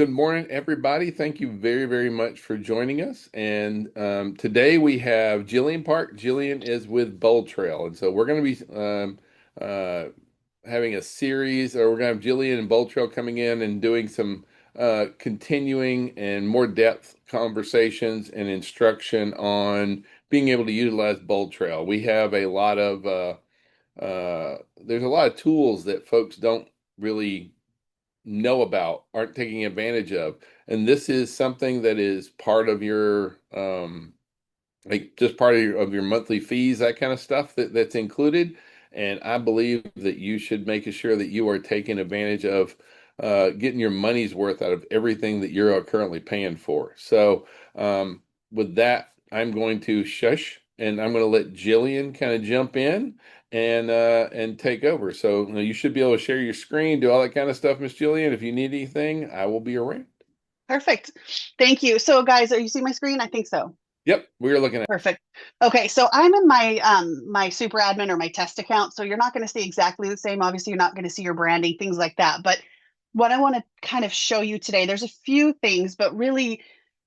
Good morning, everybody. Thank you very, very much for joining us. And today we have Jillian Park. Jillian is with BoldTrail, and so we're going to be uh, having a series, or we're going to have Jillian and BoldTrail coming in and doing some continuing and more depth conversations and instruction on being able to utilize BoldTrail. We have a lot of there's a lot of tools that folks don't really know about, aren't taking advantage of. And this is something that is part of your like just part of your monthly fees, that kind of stuff that's included. And I believe that you should make sure that you are taking advantage of getting your money's worth out of everything that you're currently paying for. So with that, I'm going to shush and I'm going to let Jillian kind of jump in and take over. So you should be able to share your screen, do all that kind of stuff, Miss Jillian. If you need anything, I will be around. Perfect. Thank you. So guys, are you see my screen? I think so. Yep, we are looking at. Perfect. Okay, so I'm in my super admin or my test account. So you're not going to see exactly the same. Obviously, you're not going to see your branding, things like that. But what I want to kind of show you today, there's a few things, but really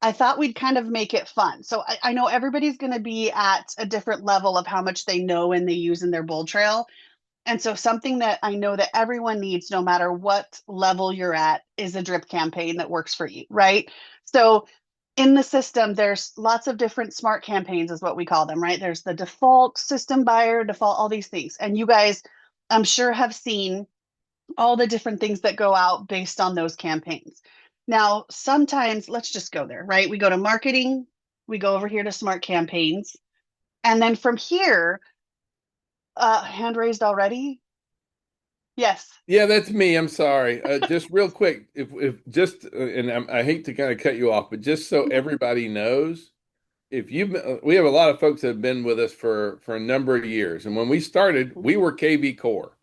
I thought we'd kind of make it fun. So I know everybody's going to be at a different level of how much they know and they use in their bold trail. And so something that I know that everyone needs, no matter what level you're at, is a drip campaign that works for you, right? So in the system, there's lots of different smart campaigns, is what we call them, right? There's the default system buyer, default, all these things. And you guys, I'm sure, have seen all the different things that go out based on those campaigns. Now, sometimes, let's just go there, right? We go to marketing, we go over here to smart campaigns. And then from here, hand raised already? Yes. Yeah, that's me. I'm sorry. Just real quick, if just and I hate to kind of cut you off, but just so everybody knows, if we have a lot of folks that have been with us for a number of years, and when we started, we were KV Core.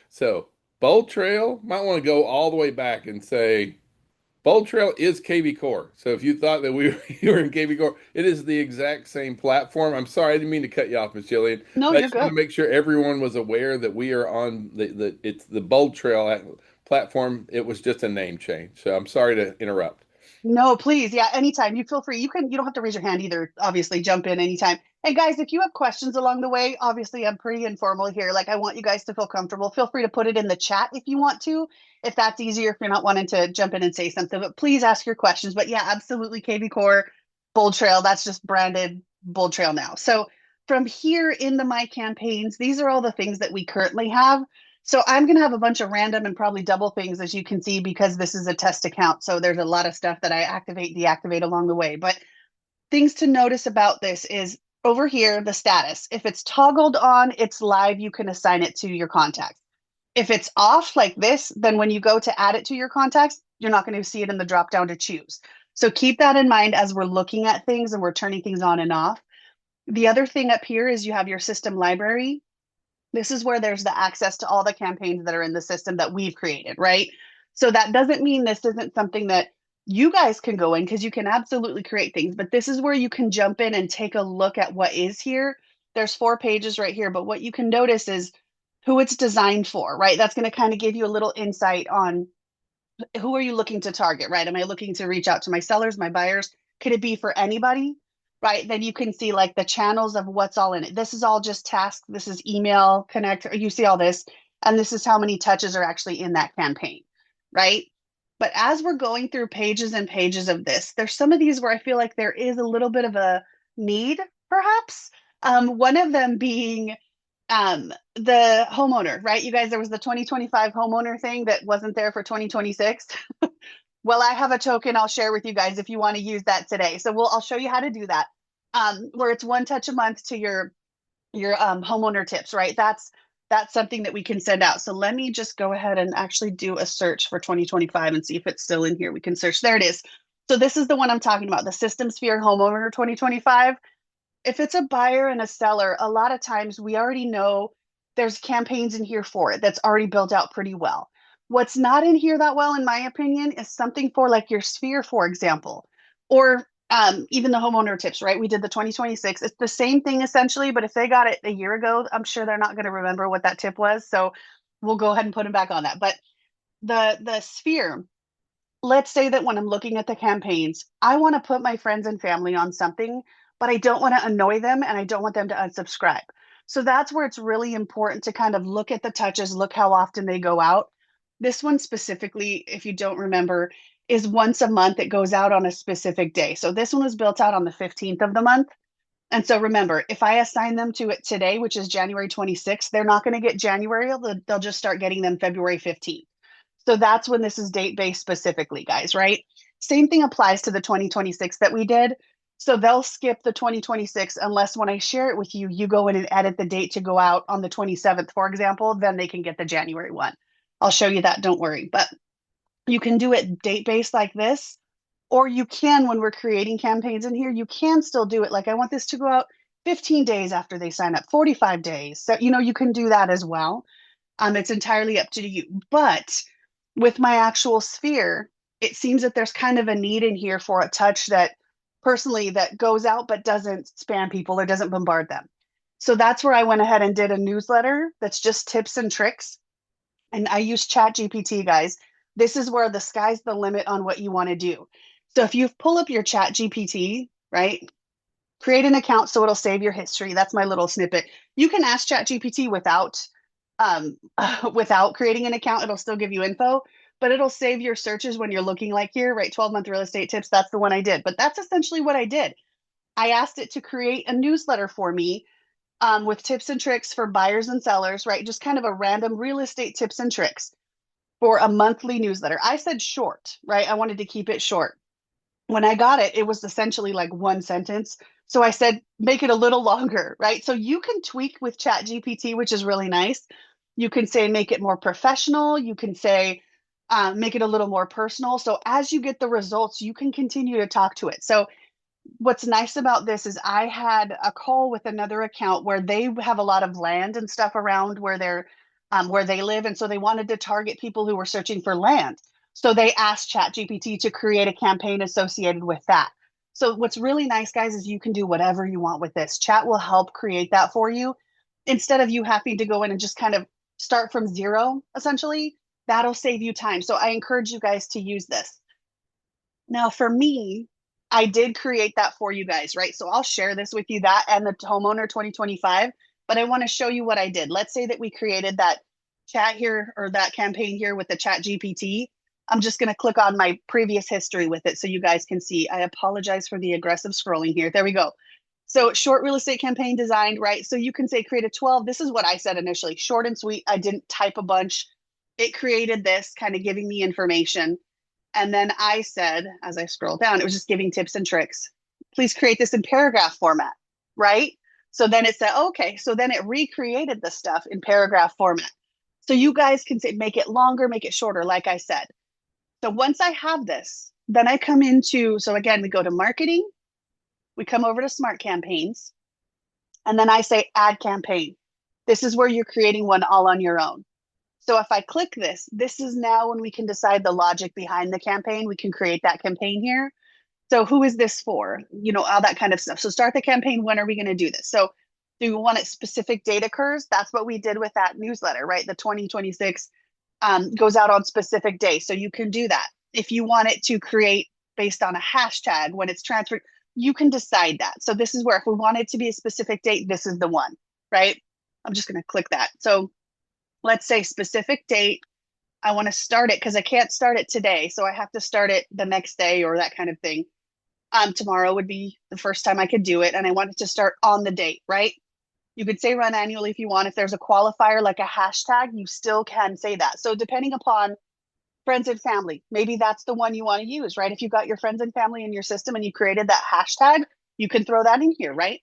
So Bold Trail might want to go all the way back and say BoldTrail is KV Core. So if you thought that we were, you were in KV Core, it is the exact same platform. I'm sorry, I didn't mean to cut you off, Miss Jillian, No, but I you're just want good. to make sure everyone was aware that we are on the it's the BoldTrail platform. It was just a name change. So I'm sorry to interrupt. No, please. Yeah, anytime. You feel free. You don't have to raise your hand either. Obviously, jump in anytime. And guys, if you have questions along the way, obviously I'm pretty informal here. Like I want you guys to feel comfortable. Feel free to put it in the chat if you want to, if that's easier, if you're not wanting to jump in and say something. But please ask your questions. But yeah, absolutely KV Core, Bold Trail. That's just branded Bold Trail now. So from here in the My Campaigns, these are all the things that we currently have. So I'm going to have a bunch of random and probably double things, as you can see, because this is a test account. So there's a lot of stuff that I activate, deactivate along the way. But things to notice about this is over here, the status. If it's toggled on, it's live, you can assign it to your contacts. If it's off like this, then when you go to add it to your contacts, you're not going to see it in the drop down to choose. So keep that in mind as we're looking at things and we're turning things on and off. The other thing up here is you have your system library. This is where there's the access to all the campaigns that are in the system that we've created, right? So that doesn't mean this isn't something that you guys can go in because you can absolutely create things, but this is where you can jump in and take a look at what is here. There's 4 pages right here, but what you can notice is who it's designed for, right? That's going to kind of give you a little insight on who are you looking to target, right? Am I looking to reach out to my sellers, my buyers? Could it be for anybody? Right. Then you can see like the channels of what's all in it. This is all just task. This is email, connect. You see all this. And this is how many touches are actually in that campaign. Right. But as we're going through pages and pages of this, there's some of these where I feel like there is a little bit of a need, perhaps. One of them being the homeowner, right? You guys, there was the 2025 homeowner thing that wasn't there for 2026. Well, I have a token I'll share with you guys if you want to use that today. So I'll show you how to do that. Where it's one touch a month to your homeowner tips, right? That's something that we can send out. So let me just go ahead and actually do a search for 2025 and see if it's still in here. We can search. There it is. So this is the one I'm talking about, the System Sphere Homeowner 2025. If it's a buyer and a seller, a lot of times we already know there's campaigns in here for it that's already built out pretty well. What's not in here that well, in my opinion, is something for like your sphere, for example, or even the homeowner tips, right? We did the 2026. It's the same thing essentially, but if they got it a year ago, I'm sure they're not going to remember what that tip was. So we'll go ahead and put them back on that. But the sphere, let's say that when I'm looking at the campaigns, I want to put my friends and family on something, but I don't want to annoy them and I don't want them to unsubscribe. So that's where it's really important to kind of look at the touches, look how often they go out. This one specifically, if you don't remember, is once a month. It goes out on a specific day. So this one was built out on the 15th of the month. And so remember, if I assign them to it today, which is January 26th, they're not going to get January. They'll just start getting them February 15th. So that's when this is date based specifically, guys, right? Same thing applies to the 2026 that we did. So they'll skip the 2026 unless when I share it with you, you go in and edit the date to go out on the 27th, for example, then they can get the January one. I'll show you that, don't worry. But you can do it date based like this, or you can, when we're creating campaigns in here, you can still do it like, I want this to go out 15 days after they sign up, 45 days. So, you can do that as well. It's entirely up to you. But with my actual sphere, it seems that there's kind of a need in here for a touch that personally that goes out but doesn't spam people or doesn't bombard them. So that's where I went ahead and did a newsletter that's just tips and tricks. And I use Chat GPT, guys. This is where the sky's the limit on what you want to do. So if you pull up your Chat GPT, right? Create an account so it'll save your history. That's my little snippet. You can ask Chat GPT without creating an account. It'll still give you info, but it'll save your searches when you're looking like here, right? 12-month real estate tips. That's the one I did. But that's essentially what I did. I asked it to create a newsletter for me with tips and tricks for buyers and sellers, right? Just kind of a random real estate tips and tricks for a monthly newsletter. I said short, right? I wanted to keep it short. When I got it, it was essentially like one sentence. So I said, make it a little longer, right? So you can tweak with Chat GPT, which is really nice. You can say, make it more professional. You can say, make it a little more personal. So as you get the results, you can continue to talk to it. So what's nice about this is I had a call with another account where they have a lot of land and stuff around where they live, and so they wanted to target people who were searching for land. So they asked ChatGPT to create a campaign associated with that. So what's really nice, guys, is you can do whatever you want with this. Chat will help create that for you instead of you having to go in and just kind of start from zero. Essentially, that'll save you time. So I encourage you guys to use this. Now, for me, I did create that for you guys, right? So I'll share this with you, that and the homeowner 2025, but I want to show you what I did. Let's say that we created that chat here or that campaign here with the Chat GPT. I'm just going to click on my previous history with it so you guys can see. I apologize for the aggressive scrolling here. There we go. So short real estate campaign designed, right? So you can say create a 12. This is what I said initially, short and sweet. I didn't type a bunch. It created this, kind of giving me information. And then I said, as I scroll down, it was just giving tips and tricks. Please create this in paragraph format, right? So then it said, okay. So then it recreated the stuff in paragraph format. So you guys can say, make it longer, make it shorter, like I said. So once I have this, then I come into, so again, we go to marketing, we come over to smart campaigns, and then I say add campaign. This is where you're creating one all on your own. So if I click this, this is now when we can decide the logic behind the campaign. We can create that campaign here. So who is this for? All that kind of stuff. So start the campaign. When are we going to do this? So do you want it specific date occurs? That's what we did with that newsletter, right? The 2026 goes out on specific days. So you can do that. If you want it to create based on a hashtag when it's transferred, you can decide that. So this is where if we want it to be a specific date, this is the one, right? I'm just going to click that. So let's say specific date. I want to start it because I can't start it today. So I have to start it the next day or that kind of thing. Tomorrow would be the first time I could do it. And I want it to start on the date, right? You could say run annually if you want. If there's a qualifier like a hashtag, you still can say that. So depending upon friends and family, maybe that's the one you want to use, right? If you've got your friends and family in your system and you created that hashtag, you can throw that in here, right?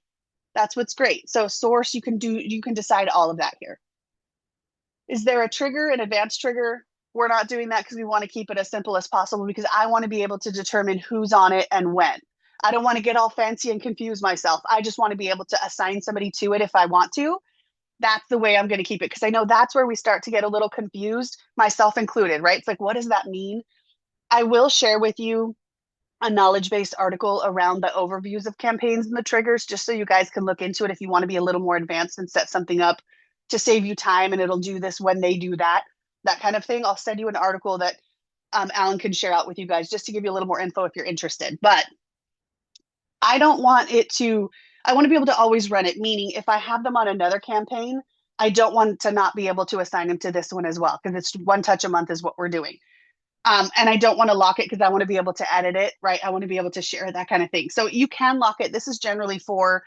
That's what's great. So source, you can decide all of that here. Is there a trigger, an advanced trigger? We're not doing that because we want to keep it as simple as possible because I want to be able to determine who's on it and when. I don't want to get all fancy and confuse myself. I just want to be able to assign somebody to it if I want to. That's the way I'm going to keep it because I know that's where we start to get a little confused, myself included, right? It's like, what does that mean? I will share with you a knowledge-based article around the overviews of campaigns and the triggers, just so you guys can look into it if you want to be a little more advanced and set something up to save you time and it'll do this when they do that kind of thing. I'll send you an article that Alan can share out with you guys just to give you a little more info if you're interested. But I don't want it to, I want to be able to always run it, meaning if I have them on another campaign, I don't want to not be able to assign them to this one as well, because it's one touch a month is what we're doing. And I don't want to lock it because I want to be able to edit it, right? I want to be able to share that kind of thing. So you can lock it. This is generally for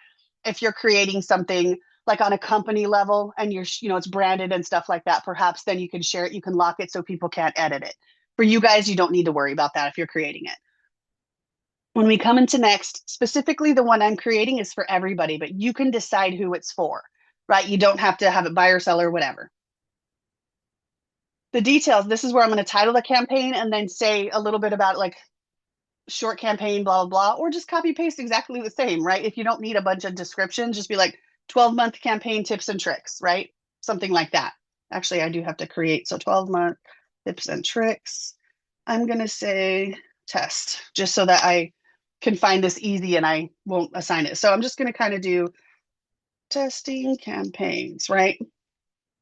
if you're creating something like on a company level and it's branded and stuff like that, perhaps then you can share it. You can lock it so people can't edit it. For you guys, you don't need to worry about that if you're creating it. When we come into next, specifically the one I'm creating is for everybody, but you can decide who it's for, right? You don't have to have it buyer, seller, whatever. The details, this is where I'm going to title the campaign and then say a little bit about like short campaign, blah, blah, blah, or just copy paste exactly the same, right? If you don't need a bunch of descriptions, just be like 12-month campaign tips and tricks, right? Something like that. Actually, I do have to create. So 12-month tips and tricks. I'm going to say test just so that I can find this easy and I won't assign it. So I'm just going to kind of do testing campaigns, right?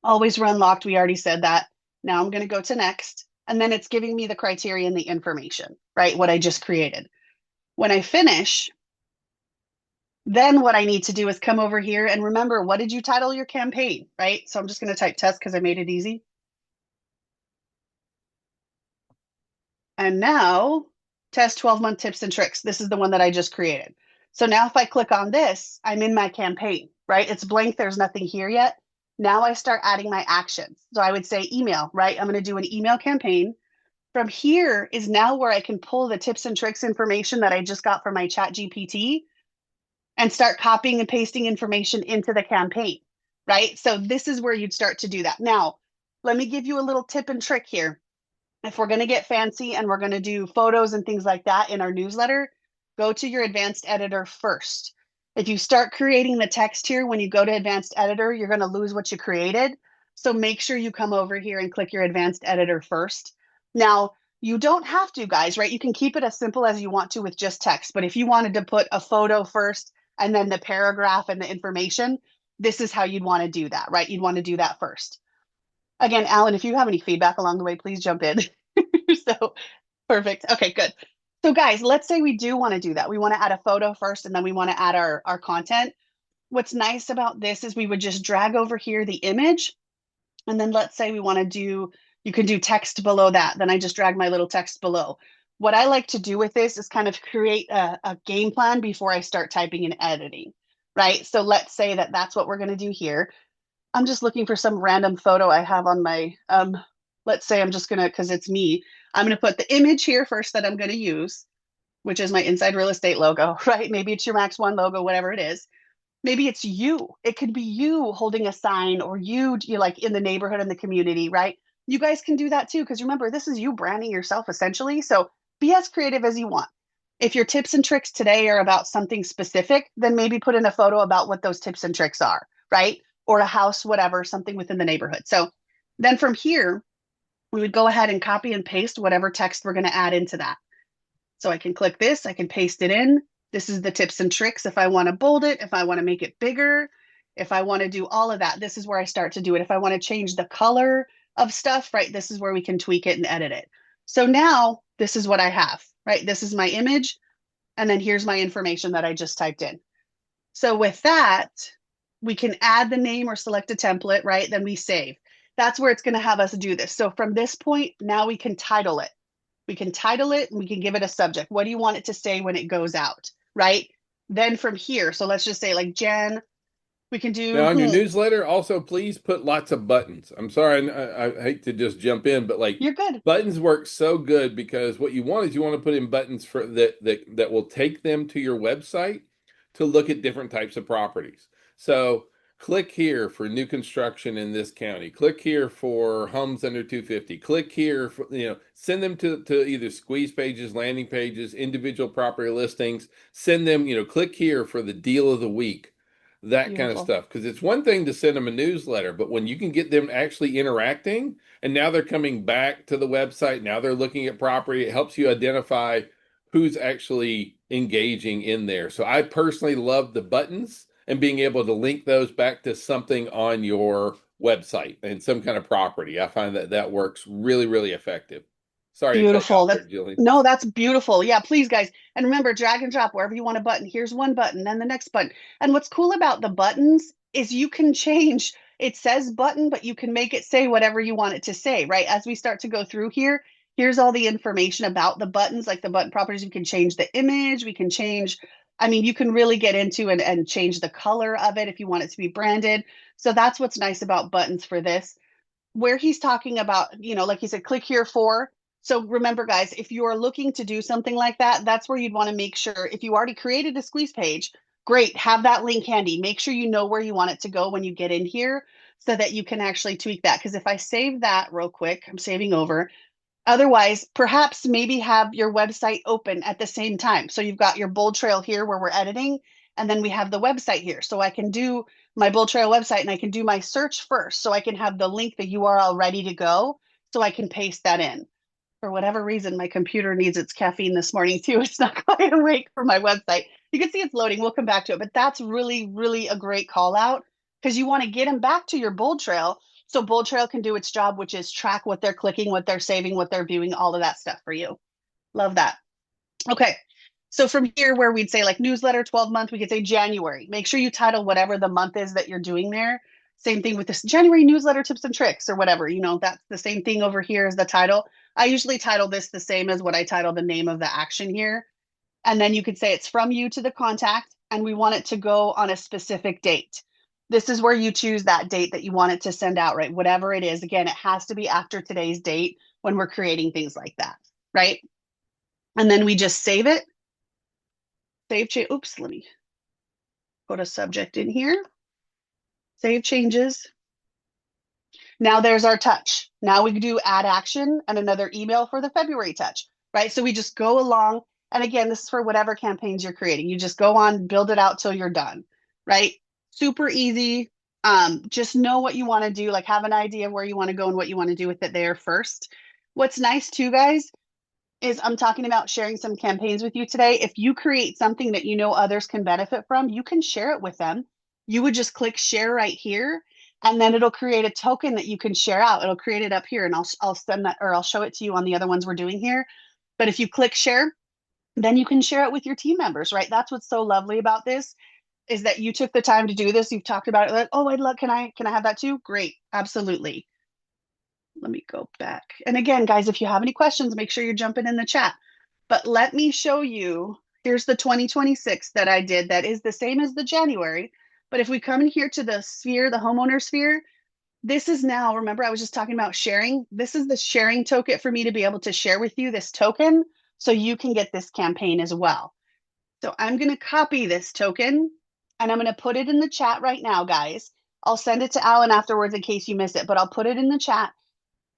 Always run locked. We already said that. Now I'm going to go to next. And then it's giving me the criteria and the information, right? What I just created. When I finish, then what I need to do is come over here and remember, what did you title your campaign, right? So I'm just going to type test because I made it easy. And now test 12-month tips and tricks. This is the one that I just created. So now if I click on this, I'm in my campaign, right? It's blank. There's nothing here yet. Now I start adding my actions. So I would say email, right? I'm going to do an email campaign. From here is now where I can pull the tips and tricks information that I just got from my chat GPT and start copying and pasting information into the campaign, right? So this is where you'd start to do that. Now, let me give you a little tip and trick here. If we're going to get fancy and we're going to do photos and things like that in our newsletter, go to your advanced editor first. If you start creating the text here, when you go to advanced editor, you're going to lose what you created. So make sure you come over here and click your advanced editor first. Now, you don't have to, guys, right? You can keep it as simple as you want to with just text. But if you wanted to put a photo first and then the paragraph and the information, this is how you'd want to do that, right? You'd want to do that first. Again, Alan, if you have any feedback along the way, please jump in. So perfect. Okay, good. So guys, let's say we do want to do that. We want to add a photo first and then we want to add our content. What's nice about this is we would just drag over here the image. And then let's say we want to do, you can do text below that. Then I just drag my little text below. What I like to do with this is kind of create a game plan before I start typing and editing, right? So let's say that that's what we're going to do here. I'm just looking for some random photo I have on my, let's say I'm just gonna, because it's me, I'm gonna put the image here first that I'm gonna use, which is my Inside Real Estate logo, right? Maybe it's your Max One logo, whatever it is. Maybe it's you. It could be you holding a sign or you like in the neighborhood in the community, right? You guys can do that too, because remember, this is you branding yourself essentially. So be as creative as you want. If your tips and tricks today are about something specific, then maybe put in a photo about what those tips and tricks are, right? Or a house, whatever, something within the neighborhood. So then from here, we would go ahead and copy and paste whatever text we're going to add into that. So I can click this, I can paste it in. This is the tips and tricks. If I want to bold it, if I want to make it bigger, if I want to do all of that, this is where I start to do it. If I want to change the color of stuff, right, this is where we can tweak it and edit it. So now this is what I have, right? This is my image. And then here's my information that I just typed in. So with that, we can add the name or select a template, right? Then we save. That's where it's going to have us do this. So from this point, now we can title it. We can title it and we can give it a subject. What do you want it to say when it goes out, right? Then from here, so let's just say like Jen, we can Now, do, on your newsletter, also please put lots of buttons. I'm sorry, I hate to just jump in, but like you're good. buttons work so good because what you want is you want to put in buttons for that will take them to your website to look at different types of properties. So click here for new construction in this county. Click here for homes under 250. Click here for, send them to either squeeze pages, landing pages, individual property listings. Send them, click here for the deal of the week, that kind of Beautiful. stuff. Because it's one thing to send them a newsletter, but when you can get them actually interacting and now they're coming back to the website, now they're looking at property, it helps you identify who's actually engaging in there. So I personally love the buttons and being able to link those back to something on your website and some kind of property. I find that that works really, really effective. Sorry to cut you Beautiful. off That's there, Jillian. no, that's beautiful. Yeah, please, guys. And remember, drag and drop wherever you want a button. Here's one button, then the next button. And what's cool about the buttons is you can change. It says button, but you can make it say whatever you want it to say, right? As we start to go through here, here's all the information about the buttons, like the button properties. We can change the image, we can change, I mean, you can really get into and change the color of it if you want it to be branded. So that's what's nice about buttons for this where he's talking about, like he said, click here for. So remember, guys, if you are looking to do something like that, that's where you'd want to make sure if you already created a squeeze page, great, have that link handy. Make sure you know where you want it to go when you get in here so that you can actually tweak that. Because if I save that real quick, I'm saving over. Otherwise, perhaps maybe have your website open at the same time. So you've got your BoldTrail here where we're editing, and then we have the website here. So I can do my BoldTrail website and I can do my search first. So I can have the link, the URL ready to go. So I can paste that in. For whatever reason, my computer needs its caffeine this morning too. It's not quite awake for my website. You can see it's loading. We'll come back to it. But that's really, really a great call out because you want to get them back to your BoldTrail so BoldTrail can do its job, which is track what they're clicking, what they're saving, what they're viewing, all of that stuff for you. Love that. Okay. So from here, where we'd say like newsletter 12 month, we could say January. Make sure you title whatever the month is that you're doing there. Same thing with this January newsletter tips and tricks or whatever. That's the same thing over here as the title. I usually title this the same as what I title the name of the action here. And then you could say it's from you to the contact, and we want it to go on a specific date. This is where you choose that date that you want it to send out, right? Whatever it is. Again, it has to be after today's date when we're creating things like that, right? And then we just save it. Save change. Oops, let me put a subject in here. Save changes. Now there's our touch. Now we do add action and another email for the February touch, right? So we just go along. And again, this is for whatever campaigns you're creating. You just go on, build it out till you're done, right? Super easy. Just know what you want to do, like have an idea of where you want to go and what you want to do with it there first. What's nice too, guys, is I'm talking about sharing some campaigns with you today. If you create something that you know others can benefit from, you can share it with them. You would just click share right here, and then it'll create a token that you can share out. It'll create it up here, and I'll send that or I'll show it to you on the other ones we're doing here. But if you click share, then you can share it with your team members, right? That's what's so lovely about this is that you took the time to do this. You've talked about it like, oh, I'd love, can I have that too? Great, absolutely. Let me go back. And again, guys, if you have any questions, make sure you're jumping in the chat. But let me show you. Here's the 2026 that I did. That is the same as the January. But if we come in here to the sphere, the homeowner sphere, this is now, remember, I was just talking about sharing. This is the sharing token for me to be able to share with you this token so you can get this campaign as well. So I'm going to copy this token and I'm going to put it in the chat right now, guys. I'll send it to Alan afterwards in case you miss it, but I'll put it in the chat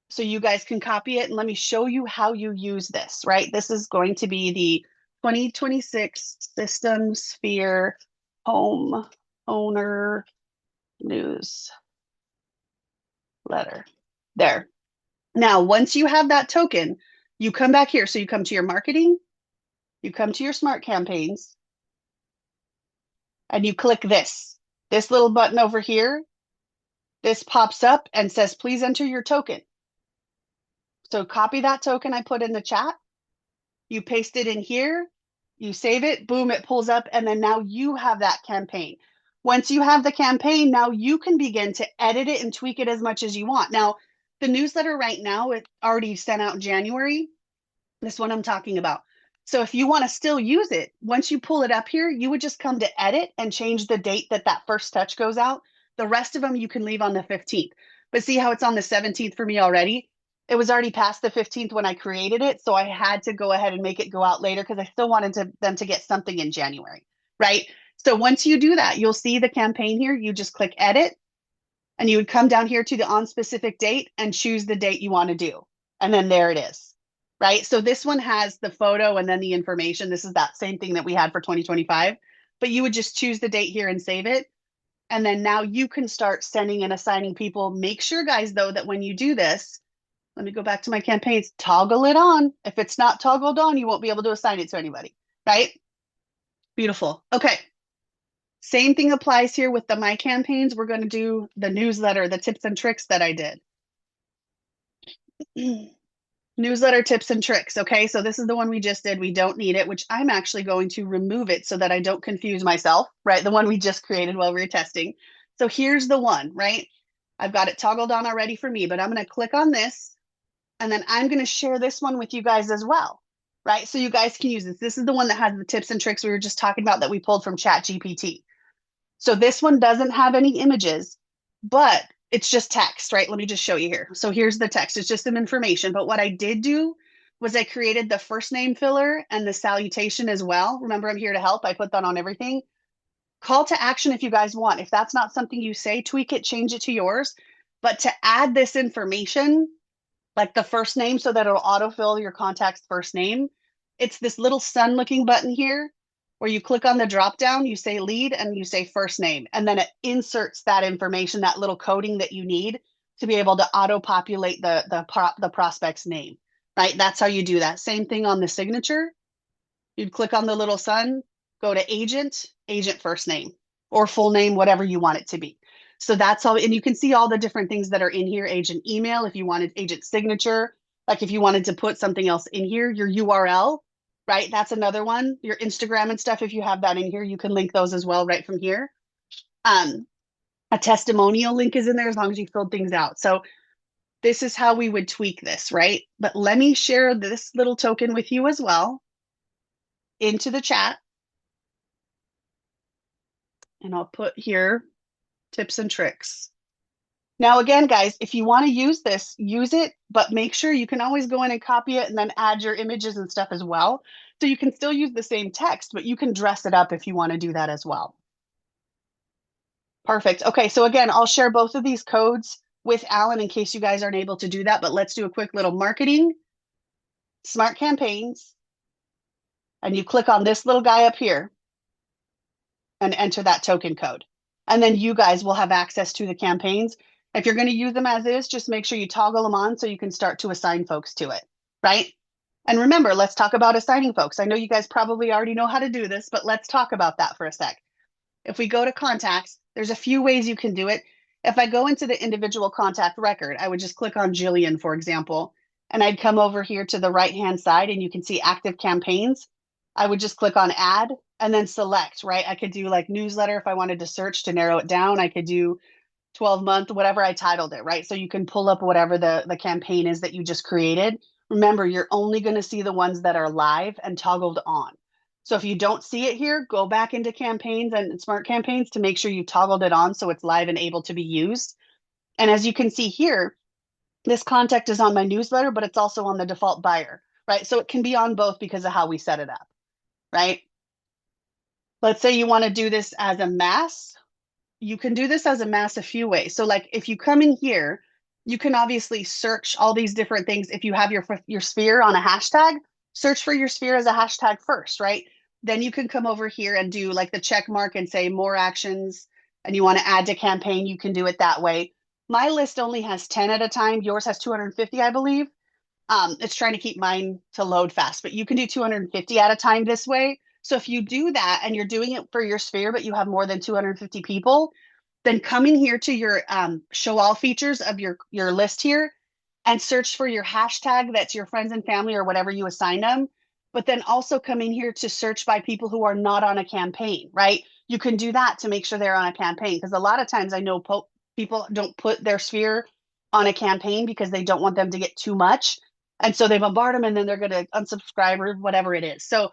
so you guys can copy it and let me show you how you use this, right? This is going to be the 2026 System Sphere Home Owner Newsletter. There. Now, once you have that token, you come back here. So you come to your marketing, you come to your smart campaigns, and you click this little button over here. This pops up and says, please enter your token. So copy that token I put in the chat. You paste it in here, you save it, boom, it pulls up, and then now you have that campaign. Once you have the campaign, now you can begin to edit it and tweak it as much as you want. Now, the newsletter right now, it already sent out in January, this one I'm talking about. So if you want to still use it, once you pull it up here, you would just come to edit and change the date that that first touch goes out. The rest of them you can leave on the 15th. But see how it's on the 17th for me already? It was already past the 15th when I created it. So I had to go ahead and make it go out later because I still wanted them to get something in January, right? So once you do that, you'll see the campaign here. You just click edit and you would come down here to the on specific date and choose the date you want to do. And then there it is, right? So this one has the photo and then the information. This is that same thing that we had for 2025, but you would just choose the date here and save it. And then now you can start sending and assigning people. Make sure, guys, though, that when you do this, let me go back to my campaigns, toggle it on. If it's not toggled on, you won't be able to assign it to anybody, right? Beautiful. Okay. Same thing applies here with the My Campaigns. We're going to do the newsletter, the tips and tricks that I did. Newsletter tips and tricks. Okay, so this is the one we just did. We don't need it, which I'm actually going to remove it so that I don't confuse myself, right? The one we just created while we were testing. So here's the one, right? I've got it toggled on already for me, but I'm going to click on this and then I'm going to share this one with you guys as well, right? So you guys can use this. This is the one that has the tips and tricks we were just talking about that we pulled from Chat GPT. So this one doesn't have any images, but it's just text, right? Let me just show you here. So here's the text. It's just some information. But what I did do was I created the first name filler and the salutation as well. Remember, I'm here to help. I put that on everything. Call to action if you guys want. If that's not something you say, tweak it, change it to yours. But to add this information, like the first name, so that it'll autofill your contact's first name, it's this little sun looking button here where you click on the drop down, you say lead and you say first name, and then it inserts that information, that little coding that you need to be able to auto populate the prospect's name, right? That's how you do that. Same thing on the signature. You'd click on the little sun, go to agent, agent first name or full name, whatever you want it to be. So that's all. And you can see all the different things that are in here. Agent email, if you wanted agent signature, like if you wanted to put something else in here, your URL, right? That's another one. Your Instagram and stuff, if you have that in here, you can link those as well right from here. Um, a testimonial link is in there as long as you filled things out. So this is how we would tweak this, right? But let me share this little token with you as well into the chat. And I'll put here tips and tricks. Now, again, guys, if you want to use this, use it, but make sure you can always go in and copy it and then add your images and stuff as well. So you can still use the same text, but you can dress it up if you want to do that as well. Perfect. Okay, so again, I'll share both of these codes with Alan in case you guys aren't able to do that, but let's do a quick little marketing, smart campaigns, and you click on this little guy up here and enter that token code. And then you guys will have access to the campaigns. If you're going to use them as is, just make sure you toggle them on so you can start to assign folks to it, right? And remember, let's talk about assigning folks. I know you guys probably already know how to do this, but let's talk about that for a sec. If we go to contacts, there's a few ways you can do it. If I go into the individual contact record, I would just click on Jillian, for example, and I'd come over here to the right-hand side and you can see active campaigns. I would just click on add and then select, right? I could do like newsletter if I wanted to search to narrow it down. I could do 12-month, whatever I titled it, right? So you can pull up whatever the campaign is that you just created. Remember, you're only going to see the ones that are live and toggled on. So if you don't see it here, go back into campaigns and smart campaigns to make sure you toggled it on so it's live and able to be used. And as you can see here, this contact is on my newsletter, but it's also on the default buyer, right? So it can be on both because of how we set it up, right? Let's say you want to do this as a mass. You can do this as a mass a few ways. So like if you come in here, you can obviously search all these different things. If you have your sphere on a hashtag, search for your sphere as a hashtag first, right? Then you can come over here and do like the check mark and say more actions and you want to add to campaign, you can do it that way. My list only has 10 at a time. Yours has 250, I believe. It's trying to keep mine to load fast, but you can do 250 at a time this way. So if you do that and you're doing it for your sphere, but you have more than 250 people, then come in here to your show all features of your list here and search for your hashtag that's your friends and family or whatever you assign them. But then also come in here to search by people who are not on a campaign, right? You can do that to make sure they're on a campaign because a lot of times I know people don't put their sphere on a campaign because they don't want them to get too much. And so they bombard them and then they're going to unsubscribe or whatever it is. So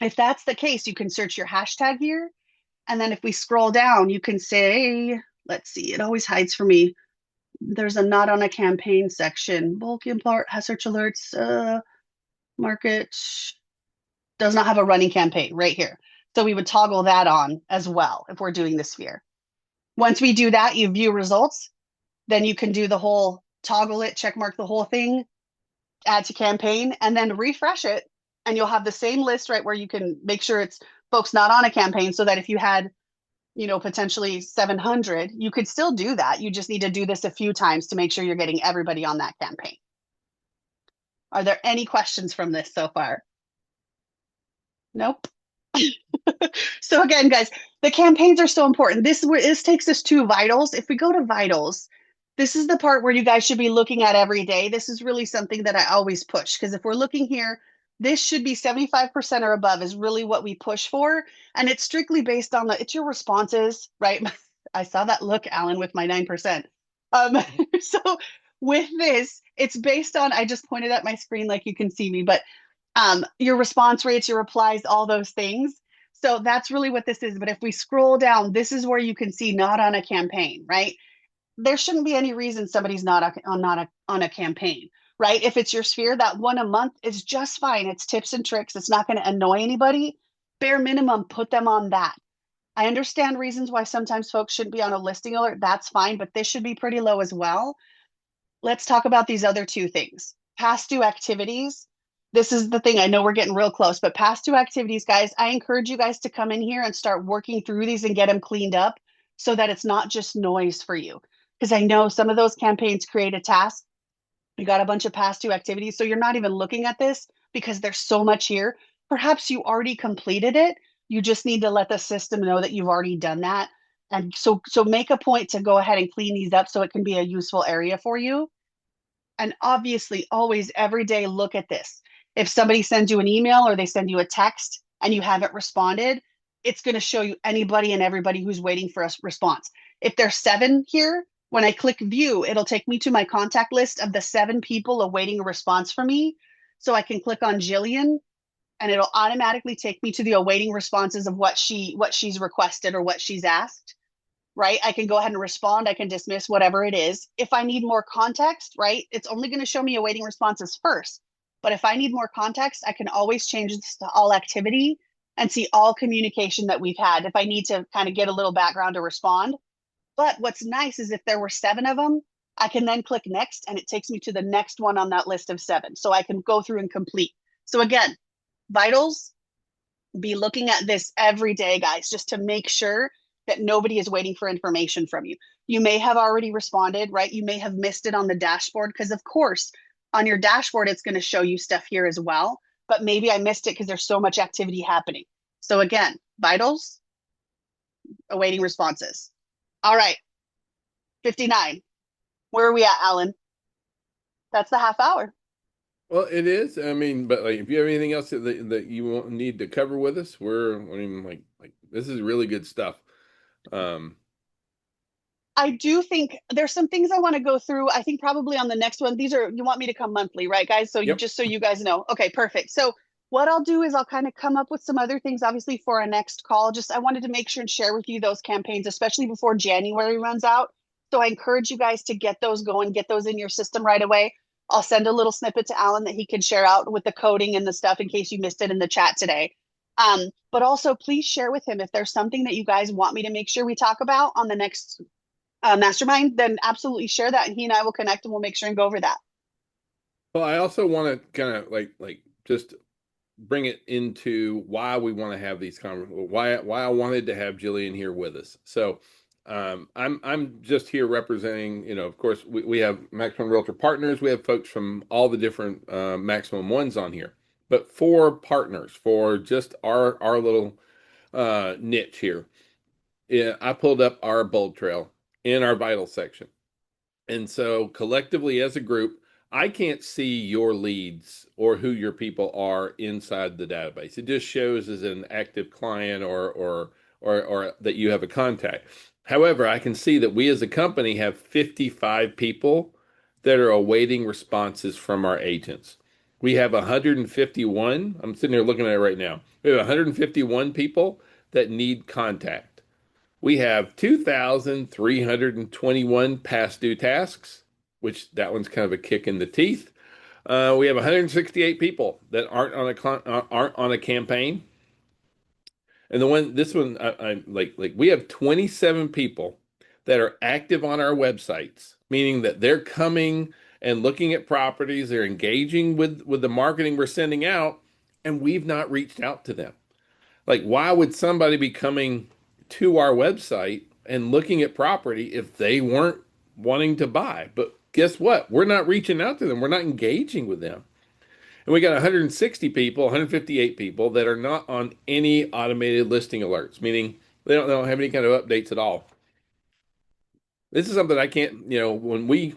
if that's the case, you can search your hashtag here. And then if we scroll down, you can say, let's see, it always hides for me. There's a not on a campaign section. Bulk import, has search alerts, market does not have a running campaign right here. So we would toggle that on as well if we're doing the sphere. Once we do that, you view results. Then you can do the whole toggle it, check mark the whole thing, add to campaign, and then refresh it. And you'll have the same list, right, where you can make sure it's folks not on a campaign so that if you had, potentially 700, you could still do that. You just need to do this a few times to make sure you're getting everybody on that campaign. Are there any questions from this so far? Nope. So again, guys, the campaigns are so important. This takes us to vitals. If we go to vitals, This is the part where you guys should be looking at every day. This is really something that I always push because if we're looking here, this should be 75% or above is really what we push for. And it's strictly based on it's your responses, right? I saw that look, Alan, with my 9%. Um, so with this, it's based on, I just pointed at my screen like you can see me, but your response rates, your replies, all those things. So that's really what this is. But if we scroll down, this is where you can see not on a campaign, right? There shouldn't be any reason somebody's not on a campaign, right? If it's your sphere, that one a month is just fine. It's tips and tricks. It's not going to annoy anybody. Bare minimum, put them on that. I understand reasons why sometimes folks shouldn't be on a listing alert. That's fine, but this should be pretty low as well. Let's talk about these other two things. Past due activities. This is the thing. I know we're getting real close, but past due activities, guys, I encourage you guys to come in here and start working through these and get them cleaned up so that it's not just noise for you. Because I know some of those campaigns create a task. You got a bunch of past due activities. So you're not even looking at this because there's so much here. Perhaps you already completed it. You just need to let the system know that you've already done that. And so make a point to go ahead and clean these up so it can be a useful area for you. And obviously, always every day look at this. If somebody sends you an email or they send you a text and you haven't responded, it's going to show you anybody and everybody who's waiting for a response. If there's seven here, when I click view, it'll take me to my contact list of the seven people awaiting a response from me. So I can click on Jillian and it'll automatically take me to the awaiting responses of what she's requested or what she's asked, right? I can go ahead and respond. I can dismiss whatever it is. If I need more context, right, it's only going to show me awaiting responses first. But if I need more context, I can always change this to all activity and see all communication that we've had if I need to kind of get a little background to respond. But what's nice is if there were seven of them, I can then click next and it takes me to the next one on that list of seven. So I can go through and complete. So again, vitals, be looking at this every day, guys, just to make sure that nobody is waiting for information from you. You may have already responded, right? You may have missed it on the dashboard because, of course, on your dashboard, it's going to show you stuff here as well. But maybe I missed it because there's so much activity happening. So, again, vitals, awaiting responses. All right, 59. Where are we at, Alan? That's the half hour. Well, it is. I mean, but like, if you have anything else that you need to cover with us, I mean, like this is really good stuff. Um, I do think there's some things I want to go through. I think probably on the next one. These are you want me to come monthly, right, guys? So you yep. just so you guys know. Okay, perfect. So what I'll do is I'll kind of come up with some other things, obviously, for our next call. Just I wanted to make sure and share with you those campaigns, especially before January runs out. So I encourage you guys to get those going, get those in your system right away. I'll send a little snippet to Alan that he can share out with the coding and the stuff in case you missed it in the chat today. But also, please share with him if there's something that you guys want me to make sure we talk about on the next mastermind, then absolutely share that, and he and I will connect, and we'll make sure and go over that. Well, I also want to kind of like just bring it into why we want to have these conversations, why I wanted to have Jillian here with us. So I'm just here representing, of course, we have Maximum Realtor partners. We have folks from all the different Maximum ones on here, but for partners, for just our little niche here. Yeah, I pulled up our BoldTrail in our vital section. And so collectively as a group, I can't see your leads or who your people are inside the database. It just shows as an active client or that you have a contact. However, I can see that we as a company have 55 people that are awaiting responses from our agents. We have 151. I'm sitting here looking at it right now. We have 151 people that need contact. We have 2,321 past due tasks, which that one's kind of a kick in the teeth. We have 168 people that aren't on a campaign, and this one, I like we have 27 people that are active on our websites, meaning that they're coming and looking at properties, they're engaging with the marketing we're sending out, and we've not reached out to them. Like, why would somebody be coming to our website and looking at property if they weren't wanting to buy? But guess what? We're not reaching out to them. We're not engaging with them. And we got 160 people, 158 people that are not on any automated listing alerts, meaning they don't have any kind of updates at all. This is something I can't, when we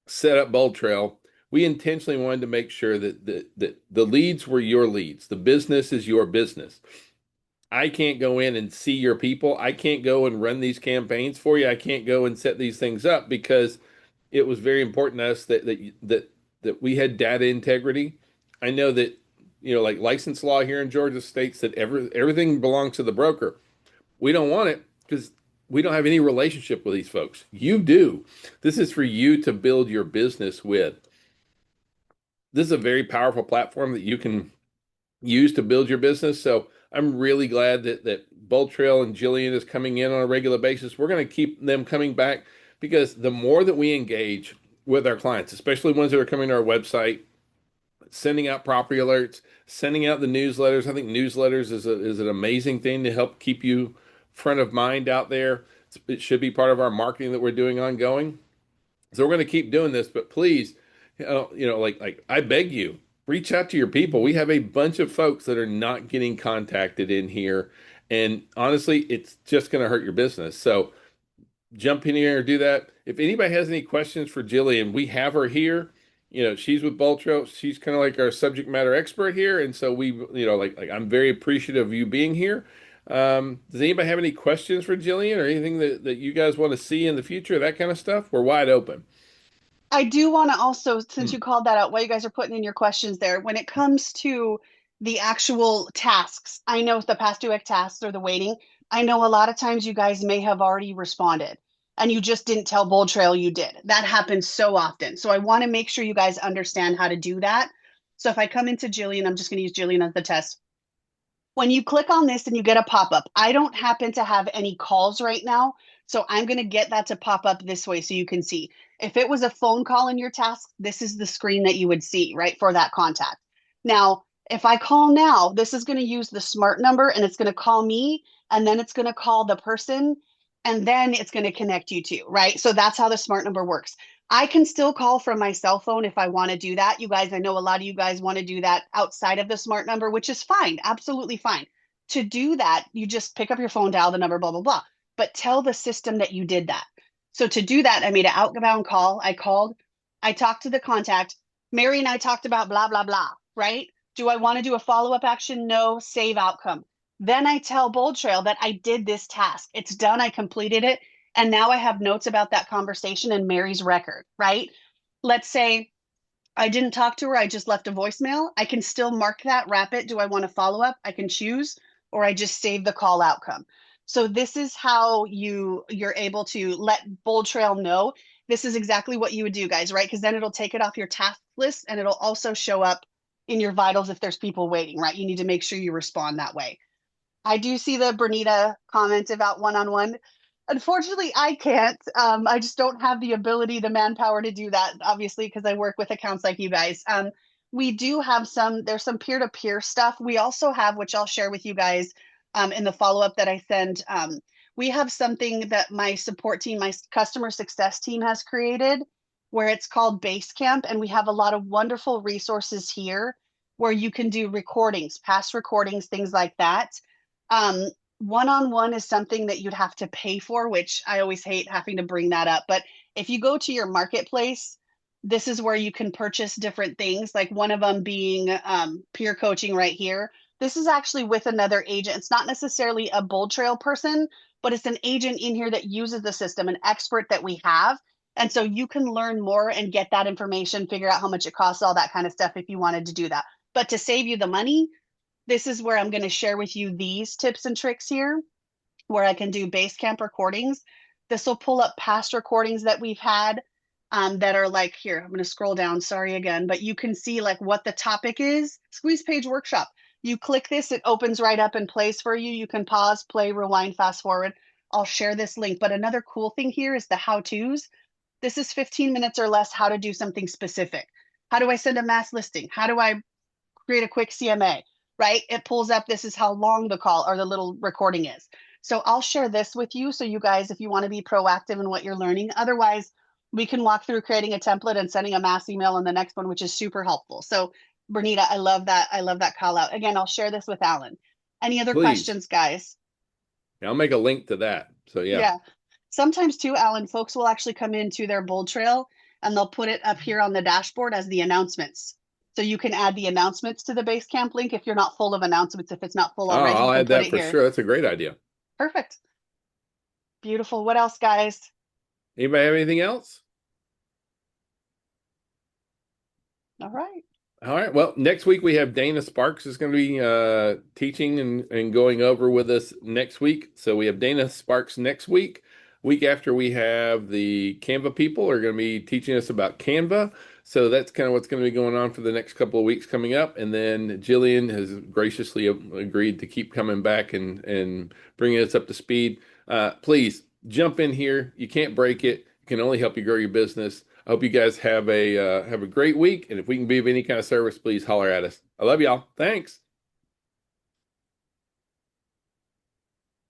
set up Bold Trail, we intentionally wanted to make sure that the leads were your leads. The business is your business. I can't go in and see your people. I can't go and run these campaigns for you. I can't go and set these things up because it was very important to us that we had data integrity. I know that like license law here in Georgia states that everything belongs to the broker. We don't want it because we don't have any relationship with these folks. You do. This is for you to build your business with. This is a very powerful platform that you can use to build your business. So I'm really glad that Bold Trail and Jillian is coming in on a regular basis. We're going to keep them coming back because the more that we engage with our clients, especially ones that are coming to our website, sending out property alerts, sending out the newsletters. I think newsletters is an amazing thing to help keep you front of mind out there. It should be part of our marketing that we're doing ongoing. So we're going to keep doing this, but please, like I beg you, reach out to your people. We have a bunch of folks that are not getting contacted in here, and honestly, it's just going to hurt your business. So jump in here and do that. If anybody has any questions for Jillian, we have her here. She's with BoldTrail. She's kind of like our subject matter expert here, and so we, like I'm very appreciative of you being here. Does anybody have any questions for Jillian or anything that you guys want to see in the future, that kind of stuff? We're wide open. I do want to also, since Hmm. you called that out, while you guys are putting in your questions there, when it comes to the actual tasks, I know the past due act tasks or the waiting, I know a lot of times you guys may have already responded and you just didn't tell Bold Trail you did. That happens so often. So I want to make sure you guys understand how to do that. So if I come into Jillian, I'm just going to use Jillian as the test. When you click on this and you get a pop-up, I don't happen to have any calls right now. So I'm going to get that to pop up this way so you can see. If it was a phone call in your task, this is the screen that you would see, right, for that contact. Now, if I call now, this is going to use the smart number and it's going to call me and then it's going to call the person and then it's going to connect you to, right? So that's how the smart number works. I can still call from my cell phone if I want to do that. You guys, I know a lot of you guys want to do that outside of the smart number, which is fine, absolutely fine. To do that, you just pick up your phone, dial the number, blah, blah, blah, but tell the system that you did that. So to do that, I made an outbound call. I called, I talked to the contact. Mary and I talked about blah, blah, blah, right? Do I want to do a follow up action? No, save outcome. Then I tell Bold Trail that I did this task. It's done. I completed it. And now I have notes about that conversation in Mary's record, right? Let's say I didn't talk to her, I just left a voicemail. I can still mark that, wrap it. Do I want to follow up? I can choose, or I just save the call outcome. So this is how you're able to let Bold Trail know this is exactly what you would do, guys, right? Because then it'll take it off your task list and it'll also show up in your vitals if there's people waiting, right? You need to make sure you respond that way. I do see the Bernita comment about one-on-one. Unfortunately, I can't. I just don't have the ability, the manpower to do that, obviously, because I work with accounts like you guys. We do have there's some peer-to-peer stuff. We also have, which I'll share with you guys in the follow-up that I send. We have something that my support team, my customer success team has created where it's called Basecamp. And we have a lot of wonderful resources here where you can do recordings, past recordings, things like that. um, One-on-one is something that you'd have to pay for, which I always hate having to bring that up. But if you go to your marketplace, this is where you can purchase different things, like one of them being peer coaching right here. This is actually with another agent. It's not necessarily a Bold Trail person, but it's an agent in here that uses the system, an expert that we have. And so you can learn more and get that information, figure out how much it costs, all that kind of stuff if you wanted to do that. But to save you the money, this is where I'm going to share with you these tips and tricks here, where I can do Basecamp recordings. This will pull up past recordings that we've had that are like here. I'm going to scroll down. Sorry again, but you can see like what the topic is. Squeeze page workshop. You click this, it opens right up and plays for you. You can pause, play, rewind, fast forward. I'll share this link. But another cool thing here is the how to's. This is 15 minutes or less how to do something specific. How do I send a mass listing? How do I create a quick CMA, right? It pulls up, this is how long the call or the little recording is. So I'll share this with you. So you guys, if you want to be proactive in what you're learning, otherwise we can walk through creating a template and sending a mass email in the next one, which is super helpful. So Bernita, I love that. I love that call out. Again, I'll share this with Alan. Any other Please. questions, guys? I'll make a link to that. So yeah. Yeah. Sometimes too, Alan, folks will actually come into their Bold Trail and they'll put it up here on the dashboard as the announcements. So you can add the announcements to the Basecamp link if you're not full of announcements. If it's not full Oh, already, I'll you can add put that it for here. sure. That's a great idea. Perfect. Beautiful. What else, guys? Anybody have anything else? All right. All right. Well, next week we have Dana Sparks is going to be teaching and going over with us next week. So we have Dana Sparks next week. Week after we have the Canva people are going to be teaching us about Canva. So that's kind of what's going to be going on for the next couple of weeks coming up. And then Jillian has graciously agreed to keep coming back and bringing us up to speed. Please jump in here. You can't break it. It can only help you grow your business. I hope you guys have a great week. And if we can be of any kind of service, please holler at us. I love y'all. Thanks.